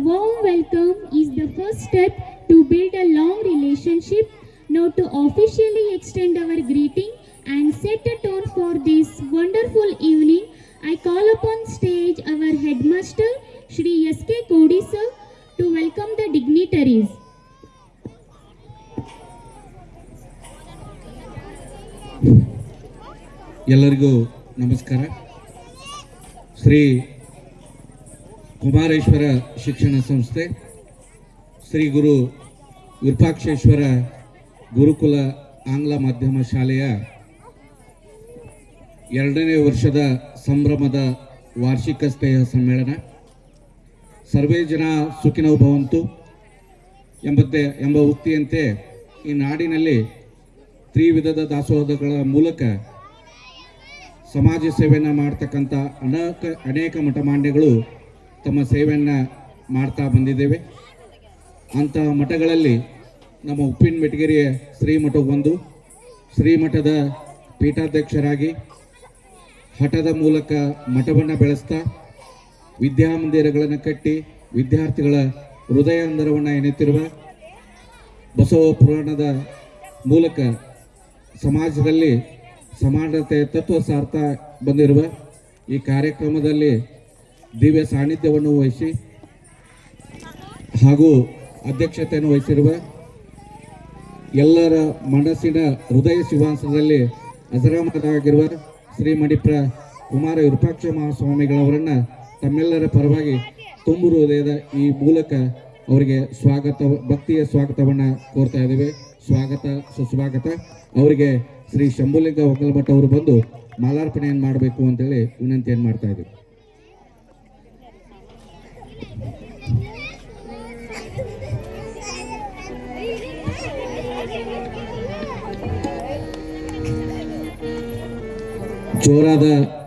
warm welcome is the first step to build a long relationship. Now to officially extend our greeting and set a tone for this wonderful evening, I call upon stage our headmaster Shri S.K. Kodi sir to welcome the dignitaries. ಎಲ್ಲರಿಗೂ ನಮಸ್ಕಾರ. ಶ್ರೀ ಕುಮಾರೇಶ್ವರ ಶಿಕ್ಷಣ ಸಂಸ್ಥೆ, ಶ್ರೀ ಗುರು ವಿರೂಪಾಕ್ಷೇಶ್ವರ ಗುರುಕುಲ ಆಂಗ್ಲ ಮಾಧ್ಯಮ ಶಾಲೆಯ 2ನೇ ವರ್ಷದ ಸಂಭ್ರಮದ ವಾರ್ಷಿಕ ಸ್ನೇಹ ಸಮ್ಮೇಳನ ಸರ್ವೇ ಜನ ಸುಖಿನೋ ಭವಂತು ಎಂಬ ಉಕ್ತಿಯಂತೆ ಈ ನಾಡಿನಲ್ಲಿ ತ್ರಿವಿಧದ ದಾಸೋಹಗಳ ಮೂಲಕ ಸಮಾಜ ಸೇವೆಯನ್ನು ಮಾಡ್ತಕ್ಕಂಥ ಅನೇಕ ಮಠಮಾನ್ಯಗಳು ತಮ್ಮ ಸೇವೆಯನ್ನು ಮಾಡ್ತಾ ಬಂದಿದ್ದೇವೆ. ಅಂತಹ ಮಠಗಳಲ್ಲಿ ನಮ್ಮ ಉಪ್ಪಿನ ಮೆಟಗೇರಿಯ ಶ್ರೀಮಠವೊಂದು. ಶ್ರೀಮಠದ ಪೀಠಾಧ್ಯಕ್ಷರಾಗಿ ಹಠದ ಮೂಲಕ ಮಠವನ್ನು ಬೆಳೆಸ್ತಾ ವಿದ್ಯಾಮಂದಿರಗಳನ್ನು ಕಟ್ಟಿ ವಿದ್ಯಾರ್ಥಿಗಳ ಹೃದಯ ಅಂದರವನ್ನು ಎನ್ನುತ್ತಿರುವ ಬಸವ ಪುರಾಣದ ಮೂಲಕ ಸಮಾಜದಲ್ಲಿ ಸಮಾನತೆ ತತ್ವ ಸಾರ್ತಾ ಬಂದಿರುವ ಈ ಕಾರ್ಯಕ್ರಮದಲ್ಲಿ ದಿವ್ಯ ಸಾನ್ನಿಧ್ಯವನ್ನು ವಹಿಸಿ ಹಾಗೂ ಅಧ್ಯಕ್ಷತೆಯನ್ನು ವಹಿಸಿರುವ ಎಲ್ಲರ ಮನಸ್ಸಿನ ಹೃದಯ ಸಿಂಹಾಸನದಲ್ಲಿ ಅಜರಾಮರಾಗಿರುವ ಶ್ರೀ ಮಣಿಪ್ರ ಕುಮಾರ ವಿರೂಪಾಕ್ಷ ಮಹಾಸ್ವಾಮಿಗಳವರನ್ನು ತಮ್ಮೆಲ್ಲರ ಪರವಾಗಿ ತುಂಬು ಹೃದಯದ ಈ ಮೂಲಕ ಅವರಿಗೆ ಭಕ್ತಿಯ ಸ್ವಾಗತವನ್ನು ಕೋರ್ತಾ ಇದ್ದೇವೆ. ಸ್ವಾಗತ ಸುಸ್ವಾಗತ. ಅವರಿಗೆ ಶ್ರೀ ಶಂಭುಲಿಂಗ ಒಕ್ಕಲಮಠ ಅವರು ಬಂದು ಮಾಲಾರ್ಪಣೆಯನ್ನು ಮಾಡಬೇಕು ಅಂತೇಳಿ ವಿನಂತಿಯನ್ನು ಮಾಡ್ತಾ ಇದ್ದೀವಿ. ಜೋರಾದ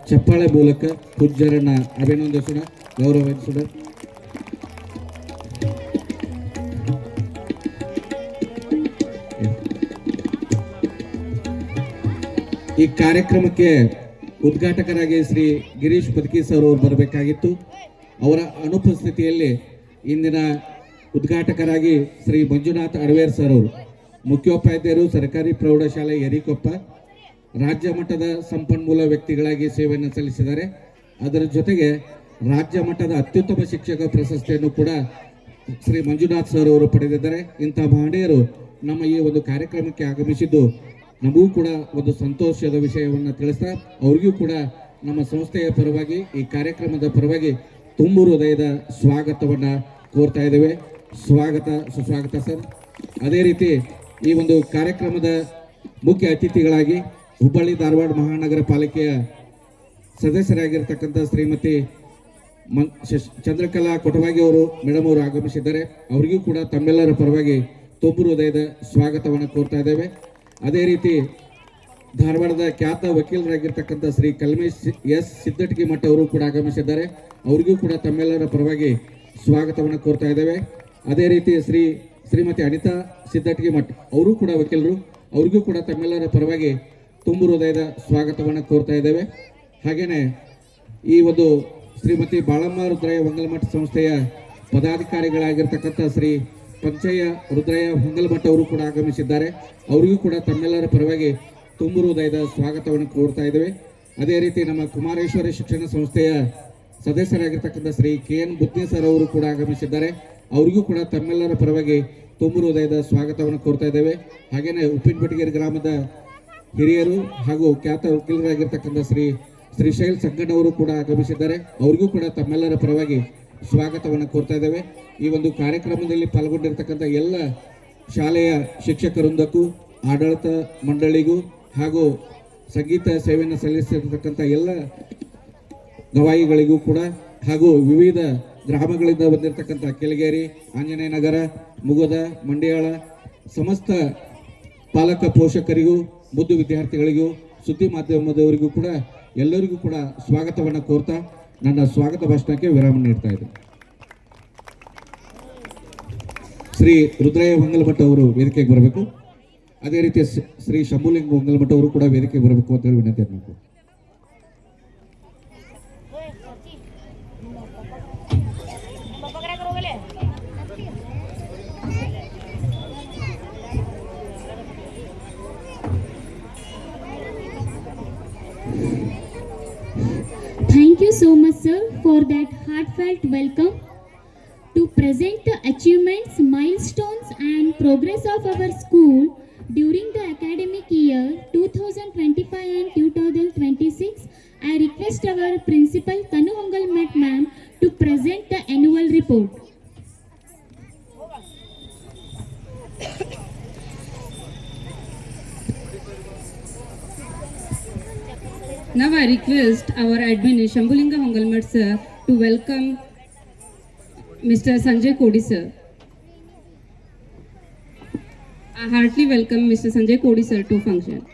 ಚಪ್ಪಾಳೆ ಮೂಲಕ ಪೂಜ್ಯರನ್ನ ಅಭಿನಂದಿಸೋಣ, ಗೌರವಿಸೋಣ. ಈ ಕಾರ್ಯಕ್ರಮಕ್ಕೆ ಉದ್ಘಾಟಕರಾಗಿ ಶ್ರೀ ಗಿರೀಶ್ ಪದಕಿ ಸರ್ ಅವರು ಬರಬೇಕಾಗಿತ್ತು. ಅವರ ಅನುಪಸ್ಥಿತಿಯಲ್ಲಿ ಇಂದಿನ ಉದ್ಘಾಟಕರಾಗಿ ಶ್ರೀ ಮಂಜುನಾಥ್ ಅಡವೇರ್ ಸರ್ ಅವರು, ಮುಖ್ಯೋಪಾಧ್ಯಾಯರು, ಸರ್ಕಾರಿ ಪ್ರೌಢಶಾಲೆ ಯರಿಕೊಪ್ಪ, ರಾಜ್ಯ ಮಟ್ಟದ ಸಂಪನ್ಮೂಲ ವ್ಯಕ್ತಿಗಳಾಗಿ ಸೇವೆಯನ್ನು ಸಲ್ಲಿಸಿದ್ದಾರೆ. ಅದರ ಜೊತೆಗೆ ರಾಜ್ಯ ಮಟ್ಟದ ಅತ್ಯುತ್ತಮ ಶಿಕ್ಷಕ ಪ್ರಶಸ್ತಿಯನ್ನು ಕೂಡ ಶ್ರೀ ಮಂಜುನಾಥ್ ಸರ್ ಅವರು ಪಡೆದಿದ್ದಾರೆ. ಇಂಥ ಮಹನೀಯರು ನಮ್ಮ ಈ ಒಂದು ಕಾರ್ಯಕ್ರಮಕ್ಕೆ ಆಗಮಿಸಿದ್ದು ನಮಗೂ ಕೂಡ ಒಂದು ಸಂತೋಷದ ವಿಷಯವನ್ನು ತಿಳಿಸ್ತಾ ಅವ್ರಿಗೂ ಕೂಡ ನಮ್ಮ ಸಂಸ್ಥೆಯ ಪರವಾಗಿ ಈ ಕಾರ್ಯಕ್ರಮದ ಪರವಾಗಿ ತುಂಬು ಹೃದಯದ ಸ್ವಾಗತವನ್ನು ಕೋರ್ತಾ ಇದ್ದೇವೆ. ಸ್ವಾಗತ ಸುಸ್ವಾಗತ ಸರ್. ಅದೇ ರೀತಿ ಈ ಒಂದು ಕಾರ್ಯಕ್ರಮದ ಮುಖ್ಯ ಅತಿಥಿಗಳಾಗಿ ಹುಬ್ಬಳ್ಳಿ ಧಾರವಾಡ ಮಹಾನಗರ ಪಾಲಿಕೆಯ ಸದಸ್ಯರಾಗಿರ್ತಕ್ಕಂಥ ಶ್ರೀಮತಿ ಚಂದ್ರಕಲಾ ಕೊಟವಾಗಿ ಅವರು ಮೇಡಮ್ ಅವರು ಆಗಮಿಸಿದ್ದಾರೆ. ಅವರಿಗೂ ಕೂಡ ತಮ್ಮೆಲ್ಲರ ಪರವಾಗಿ ತುಂಬು ಹೃದಯದ ಸ್ವಾಗತವನ್ನು ಕೋರ್ತಾ ಇದ್ದೇವೆ. ಅದೇ ರೀತಿ ಧಾರವಾಡದ ಖ್ಯಾತ ವಕೀಲರಾಗಿರ್ತಕ್ಕಂಥ ಶ್ರೀ ಕಲ್ಮೇಶ್ ಎಸ್ ಸಿದ್ದಟಗಿ ಮಠ ಅವರು ಕೂಡ ಆಗಮಿಸಿದ್ದಾರೆ. ಅವರಿಗೂ ಕೂಡ ತಮ್ಮೆಲ್ಲರ ಪರವಾಗಿ ಸ್ವಾಗತವನ್ನು ಕೋರ್ತಾ ಇದ್ದೇವೆ. ಅದೇ ರೀತಿ ಶ್ರೀಮತಿ ಅನಿತಾ ಸಿದ್ದಟಗಿ ಮಠ ಅವರು ಕೂಡ ವಕೀಲರು, ಅವರಿಗೂ ಕೂಡ ತಮ್ಮೆಲ್ಲರ ಪರವಾಗಿ ತುಂಬು ಹೃದಯದ ಸ್ವಾಗತವನ್ನು ಕೋರ್ತಾ ಇದ್ದೇವೆ. ಹಾಗೆಯೇ ಈ ಒಂದು ಶ್ರೀಮತಿ ಬಾಳಮ್ಮ ರುದ್ರಯ್ಯ ಹೊಂಗಲಮಠ ಸಂಸ್ಥೆಯ ಪದಾಧಿಕಾರಿಗಳಾಗಿರ್ತಕ್ಕಂಥ ಶ್ರೀ ಪಂಚಯ್ಯ ರುದ್ರಯ್ಯ ಹೊಂಗಲಮಠ ಅವರು ಕೂಡ ಆಗಮಿಸಿದ್ದಾರೆ. ಅವರಿಗೂ ಕೂಡ ತಮ್ಮೆಲ್ಲರ ಪರವಾಗಿ ತುಂಬು ಹೃದಯದ ಸ್ವಾಗತವನ್ನು ಕೋರ್ತಾ ಇದ್ದೇವೆ. ಅದೇ ರೀತಿ ನಮ್ಮ ಕುಮಾರೇಶ್ವರ ಶಿಕ್ಷಣ ಸಂಸ್ಥೆಯ ಸದಸ್ಯರಾಗಿರ್ತಕ್ಕಂಥ ಶ್ರೀ KN ಬುದ್ನಿ ಸರ್ ಅವರು ಕೂಡ ಆಗಮಿಸಿದ್ದಾರೆ. ಅವರಿಗೂ ಕೂಡ ತಮ್ಮೆಲ್ಲರ ಪರವಾಗಿ ತುಂಬು ಹೃದಯದ ಸ್ವಾಗತವನ್ನು ಕೋರ್ತಾ ಇದ್ದೇವೆ. ಹಾಗೆಯೇ ಉಪ್ಪಿನಪೆಟಗೇರಿ ಗ್ರಾಮದ ಹಿರಿಯರು ಹಾಗೂ ಖ್ಯಾತ ವಕೀಲರಾಗಿರ್ತಕ್ಕಂಥ ಶ್ರೀಶೈಲ್ ಸಂಗಣ್ಣವರು ಕೂಡ ಆಗಮಿಸಿದ್ದಾರೆ. ಅವರಿಗೂ ಕೂಡ ತಮ್ಮೆಲ್ಲರ ಪರವಾಗಿ ಸ್ವಾಗತವನ್ನು ಕೋರ್ತಾ ಇದ್ದೇವೆ. ಈ ಒಂದು ಕಾರ್ಯಕ್ರಮದಲ್ಲಿ ಪಾಲ್ಗೊಂಡಿರ್ತಕ್ಕಂಥ ಎಲ್ಲ ಶಾಲೆಯ ಶಿಕ್ಷಕವೃಂದಕ್ಕೂ, ಆಡಳಿತ ಮಂಡಳಿಗೂ ಹಾಗೂ ಸಂಗೀತ ಸೇವೆಯನ್ನು ಸಲ್ಲಿಸಿರ್ತಕ್ಕಂಥ ಎಲ್ಲ ಗವಾಯಿಗಳಿಗೂ ಕೂಡ ಹಾಗೂ ವಿವಿಧ ಗ್ರಾಮಗಳಿಂದ ಬಂದಿರತಕ್ಕಂಥ ಕೆಳಗೇರಿ, ಆಂಜನೇಯ ನಗರ, ಮುಗದ, ಮಂಡ್ಯಾಳ ಸಮಸ್ತ ಪಾಲಕ ಪೋಷಕರಿಗೂ, ಮುದ್ದು ವಿದ್ಯಾರ್ಥಿಗಳಿಗೂ, ಸುದ್ದಿ ಮಾಧ್ಯಮದವರಿಗೂ ಕೂಡ ಎಲ್ಲರಿಗೂ ಕೂಡ ಸ್ವಾಗತವನ್ನು ಕೋರ್ತಾ ನನ್ನ ಸ್ವಾಗತ ಭಾಷಣಕ್ಕೆ ವಿರಾಮ ನೀಡ್ತಾ ಇದ್ದೇನೆ. ಶ್ರೀ ರುದ್ರಯ್ಯ ಹೊಂಗಲಮಠ ಅವರು ವೇದಿಕೆಗೆ ಬರಬೇಕು. ಅದೇ ರೀತಿ ಶ್ರೀ ಶಂಭುಲಿಂಗ ಹೊಂಗಲಮಠ ಅವರು ಕೂಡ ವೇದಿಕೆಗೆ ಬರಬೇಕು ಅಂತ ಹೇಳಿ ವಿನಂತಿ ಮಾಡಬೇಕು. Thank you so much, sir, for that heartfelt welcome. To present the achievements, milestones, and progress of our school during the academic year 2025 and 2026, I request our principal Tanu Hongalmet ma'am to present the annual report. Now I request our admin Shambhulinga Hongalmat sir to welcome Mr. Sanjay Kodi sir. I heartily welcome Mr. Sanjay Kodi sir to function.